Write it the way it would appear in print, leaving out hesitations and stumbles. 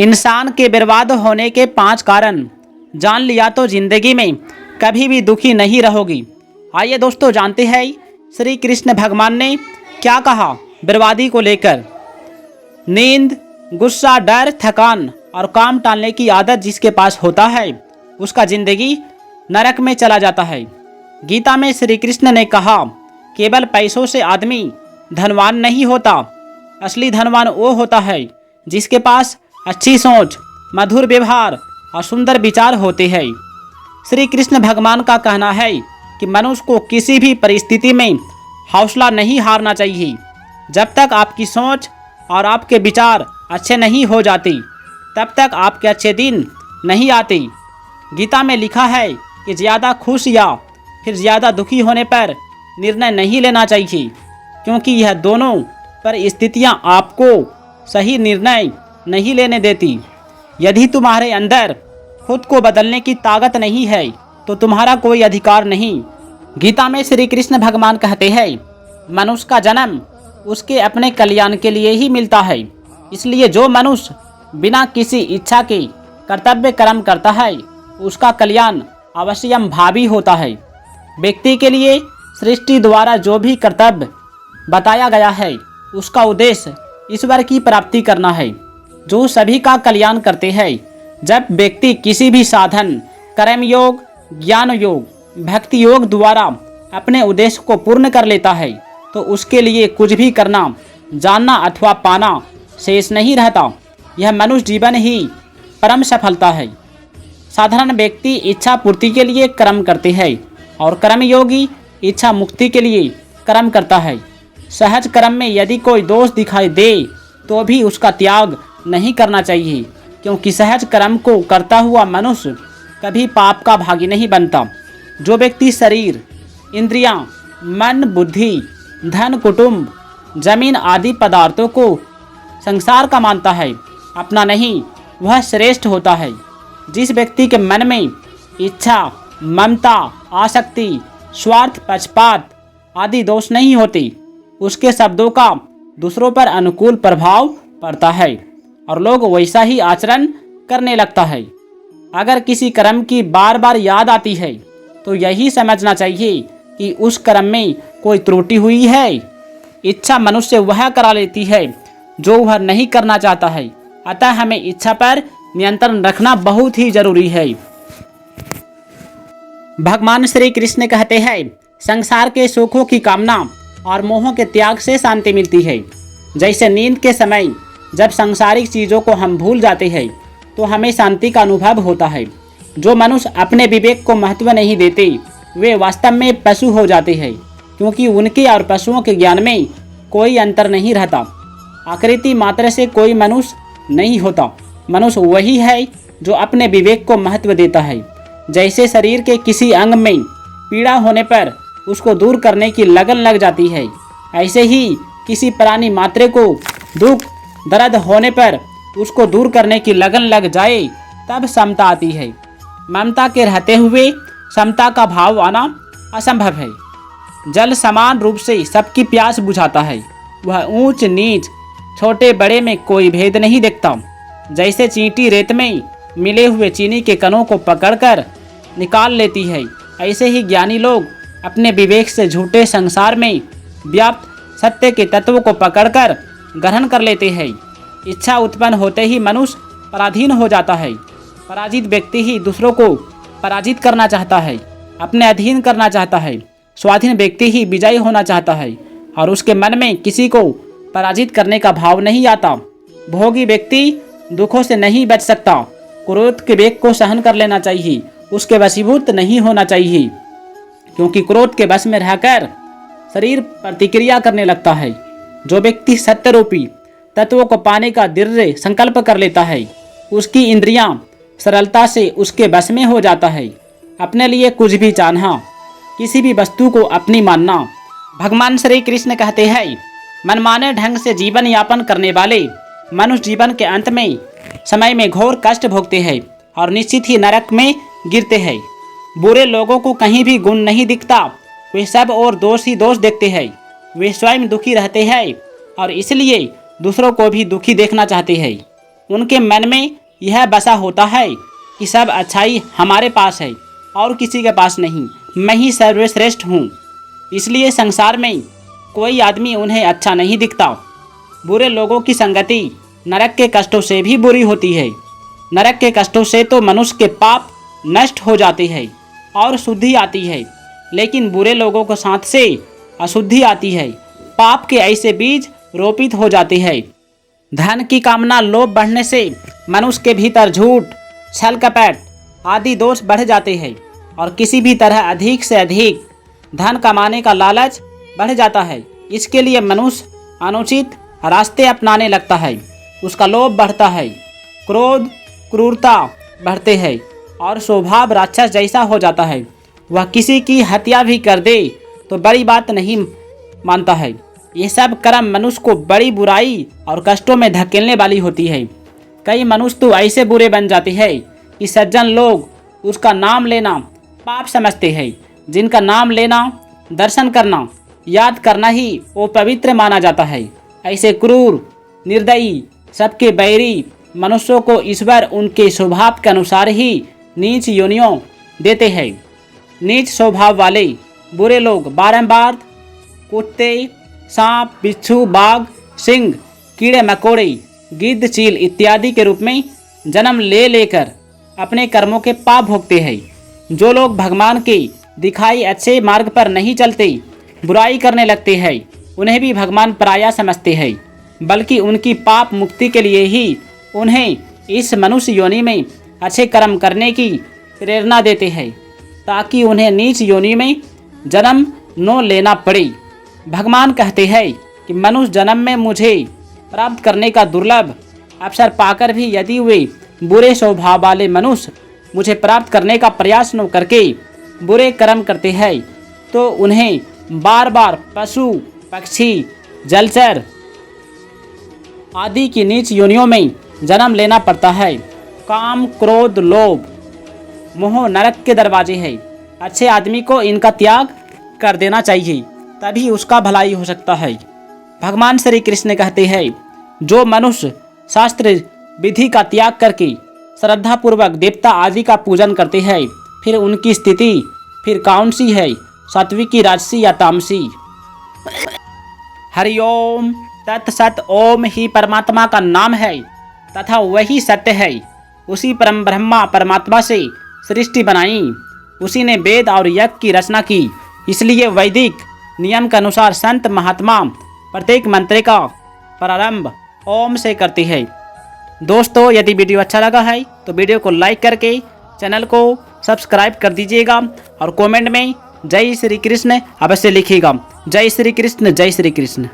इंसान के बर्बाद होने के 5 कारण जान लिया तो जिंदगी में कभी भी दुखी नहीं रहोगी। आइए दोस्तों जानते हैं श्री कृष्ण भगवान ने क्या कहा बर्बादी को लेकर। नींद, गुस्सा, डर, थकान और काम टालने की आदत जिसके पास होता है उसका जिंदगी नरक में चला जाता है। गीता में श्री कृष्ण ने कहा केवल पैसों से आदमी धनवान नहीं होता, असली धनवान वो होता है जिसके पास अच्छी सोच, मधुर व्यवहार और सुंदर विचार होते हैं। श्री कृष्ण भगवान का कहना है कि मनुष्य को किसी भी परिस्थिति में हौसला नहीं हारना चाहिए। जब तक आपकी सोच और आपके विचार अच्छे नहीं हो जाते तब तक आपके अच्छे दिन नहीं आते। गीता में लिखा है कि ज़्यादा खुश या फिर ज़्यादा दुखी होने पर निर्णय नहीं लेना चाहिए, क्योंकि यह दोनों परिस्थितियाँ आपको सही निर्णय नहीं लेने देती। यदि तुम्हारे अंदर खुद को बदलने की ताकत नहीं है तो तुम्हारा कोई अधिकार नहीं। गीता में श्री कृष्ण भगवान कहते हैं मनुष्य का जन्म उसके अपने कल्याण के लिए ही मिलता है, इसलिए जो मनुष्य बिना किसी इच्छा के कर्तव्य कर्म करता है उसका कल्याण अवश्यम भावी होता है। व्यक्ति के लिए सृष्टि द्वारा जो भी कर्तव्य बताया गया है उसका उद्देश्य ईश्वर की प्राप्ति करना है, जो सभी का कल्याण करते हैं। जब व्यक्ति किसी भी साधन, कर्म योग, ज्ञान योग, भक्ति योग द्वारा अपने उद्देश्य को पूर्ण कर लेता है तो उसके लिए कुछ भी करना, जानना अथवा पाना शेष नहीं रहता। यह मनुष्य जीवन ही परम सफलता है। साधारण व्यक्ति इच्छा पूर्ति के लिए कर्म करते हैं और कर्मयोगी इच्छा मुक्ति के लिए कर्म करता है। सहज कर्म में यदि कोई दोष दिखाई दे तो भी उसका त्याग नहीं करना चाहिए, क्योंकि सहज कर्म को करता हुआ मनुष्य कभी पाप का भागी नहीं बनता। जो व्यक्ति शरीर, इंद्रियां, मन, बुद्धि, धन, कुटुंब, जमीन आदि पदार्थों को संसार का मानता है, अपना नहीं, वह श्रेष्ठ होता है। जिस व्यक्ति के मन में इच्छा, ममता, आसक्ति, स्वार्थ, पक्षपात आदि दोष नहीं होते, उसके शब्दों का दूसरों पर अनुकूल प्रभाव पड़ता है और लोग वैसा ही आचरण करने लगता है। अगर किसी कर्म की बार बार याद आती है तो यही समझना चाहिए कि उस कर्म में कोई त्रुटि हुई है। इच्छा मनुष्य वह करा लेती है जो वह नहीं करना चाहता है, अतः हमें इच्छा पर नियंत्रण रखना बहुत ही जरूरी है। भगवान श्री कृष्ण कहते हैं संसार के सुखों की कामना और मोहों के त्याग से शांति मिलती है। जैसे नींद के समय जब सांसारिक चीज़ों को हम भूल जाते हैं तो हमें शांति का अनुभव होता है। जो मनुष्य अपने विवेक को महत्व नहीं देते वे वास्तव में पशु हो जाते हैं, क्योंकि उनके और पशुओं के ज्ञान में कोई अंतर नहीं रहता। आकृति मात्र से कोई मनुष्य नहीं होता। मनुष्य वही है जो अपने विवेक को महत्व देता है। जैसे शरीर के किसी अंग में पीड़ा होने पर उसको दूर करने की लगन लग जाती है, ऐसे ही किसी प्राणी मात्र को दुख दर्द होने पर उसको दूर करने की लगन लग जाए तब समता आती है। ममता के रहते हुए समता का भाव आना असंभव है। जल समान रूप से सबकी प्यास बुझाता है, वह ऊंच नीच, छोटे बड़े में कोई भेद नहीं देखता। जैसे चींटी रेत में मिले हुए चीनी के कणों को पकड़कर निकाल लेती है, ऐसे ही ज्ञानी लोग अपने विवेक से झूठे संसार में व्याप्त सत्य के तत्व को पकड़कर ग्रहण कर लेते हैं। इच्छा उत्पन्न होते ही मनुष्य पराधीन हो जाता है। पराजित व्यक्ति ही दूसरों को पराजित करना चाहता है, अपने अधीन करना चाहता है। स्वाधीन व्यक्ति ही विजयी होना चाहता है और उसके मन में किसी को पराजित करने का भाव नहीं आता। भोगी व्यक्ति दुखों से नहीं बच सकता। क्रोध के वेग को सहन कर लेना चाहिए, उसके वशीभूत नहीं होना चाहिए, क्योंकि क्रोध के वश में रहकर शरीर प्रतिक्रिया करने लगता है। जो व्यक्ति सत्य रूपी तत्वों को पाने का दृढ़ संकल्प कर लेता है उसकी इंद्रियां सरलता से उसके वश में हो जाता है। अपने लिए कुछ भी चाहना, किसी भी वस्तु को अपनी मानना। भगवान श्री कृष्ण कहते हैं मनमाने ढंग से जीवन यापन करने वाले मनुष्य जीवन के अंत में समय में घोर कष्ट भोगते हैं और निश्चित ही नरक में गिरते हैं। बुरे लोगों को कहीं भी गुण नहीं दिखता, वे सब और दोष ही दोष देखते हैं। वे स्वयं दुखी रहते हैं और इसलिए दूसरों को भी दुखी देखना चाहते हैं। उनके मन में यह बसा होता है कि सब अच्छाई हमारे पास है और किसी के पास नहीं, मैं ही सर्वश्रेष्ठ हूँ। इसलिए संसार में कोई आदमी उन्हें अच्छा नहीं दिखता। बुरे लोगों की संगति नरक के कष्टों से भी बुरी होती है। नरक के कष्टों से तो मनुष्य के पाप नष्ट हो जाते हैं और शुद्धि आती है, लेकिन बुरे लोगों के साथ से अशुद्धि आती है। पाप के ऐसे बीज रोपित हो जाते हैं। धन की कामना, लोभ बढ़ने से मनुष्य के भीतर झूठ, छल कपट आदि दोष बढ़ जाते हैं और किसी भी तरह अधिक से अधिक धन कमाने का लालच बढ़ जाता है। इसके लिए मनुष्य अनुचित रास्ते अपनाने लगता है, उसका लोभ बढ़ता है, क्रोध क्रूरता बढ़ते हैं और स्वभाव राक्षस जैसा हो जाता है। वह किसी की हत्या भी कर दे तो बड़ी बात नहीं मानता है। ये सब कर्म मनुष्य को बड़ी बुराई और कष्टों में धकेलने वाली होती है। कई मनुष्य तो ऐसे बुरे बन जाते हैं कि सज्जन लोग उसका नाम लेना पाप समझते हैं। जिनका नाम लेना, दर्शन करना, याद करना ही वो पवित्र माना जाता है। ऐसे क्रूर, निर्दयी, सबके बैरी मनुष्यों को ईश्वर उनके स्वभाव के अनुसार ही नीच योनियों देते हैं। नीच स्वभाव वाले बुरे लोग बारंबार कुत्ते, सांप, बिच्छू, बाघ, सिंह, कीड़े मकोड़े, गिद्ध, चील इत्यादि के रूप में जन्म ले लेकर अपने कर्मों के पाप भोगते हैं। जो लोग भगवान के दिखाई अच्छे मार्ग पर नहीं चलते, बुराई करने लगते हैं, उन्हें भी भगवान पराया समझते हैं, बल्कि उनकी पाप मुक्ति के लिए ही उन्हें इस मनुष्य योनि में अच्छे कर्म करने की प्रेरणा देते हैं, ताकि उन्हें नीच योनि में जन्म न लेना पड़े। भगवान कहते हैं कि मनुष्य जन्म में मुझे प्राप्त करने का दुर्लभ अवसर पाकर भी यदि वे बुरे स्वभाव वाले मनुष्य मुझे प्राप्त करने का प्रयास न करके बुरे कर्म करते हैं, तो उन्हें बार बार पशु, पक्षी, जलचर आदि की नीच योनियों में जन्म लेना पड़ता है। काम, क्रोध, लोभ, मोह नरक के दरवाजे हैं। अच्छे आदमी को इनका त्याग कर देना चाहिए, तभी उसका भलाई हो सकता है। भगवान श्री कृष्ण कहते हैं, जो मनुष्य शास्त्र विधि का त्याग करके श्रद्धापूर्वक देवता आदि का पूजन करते हैं, फिर उनकी स्थिति फिर कौन सी है, सात्विकी, राजसी या तामसी। हरिओम तत्सत। ओम ही परमात्मा का नाम है तथा वही सत्य है। उसी परम ब्रह्मा परमात्मा से सृष्टि बनाई, उसी ने वेद और यज्ञ की रचना की। इसलिए वैदिक नियम के अनुसार संत महात्मा प्रत्येक मंत्र का प्रारंभ ओम से करते हैं। दोस्तों, यदि वीडियो अच्छा लगा है तो वीडियो को लाइक करके चैनल को सब्सक्राइब कर दीजिएगा और कमेंट में जय श्री कृष्ण अवश्य लिखिएगा। जय श्री कृष्ण, जय श्री कृष्ण।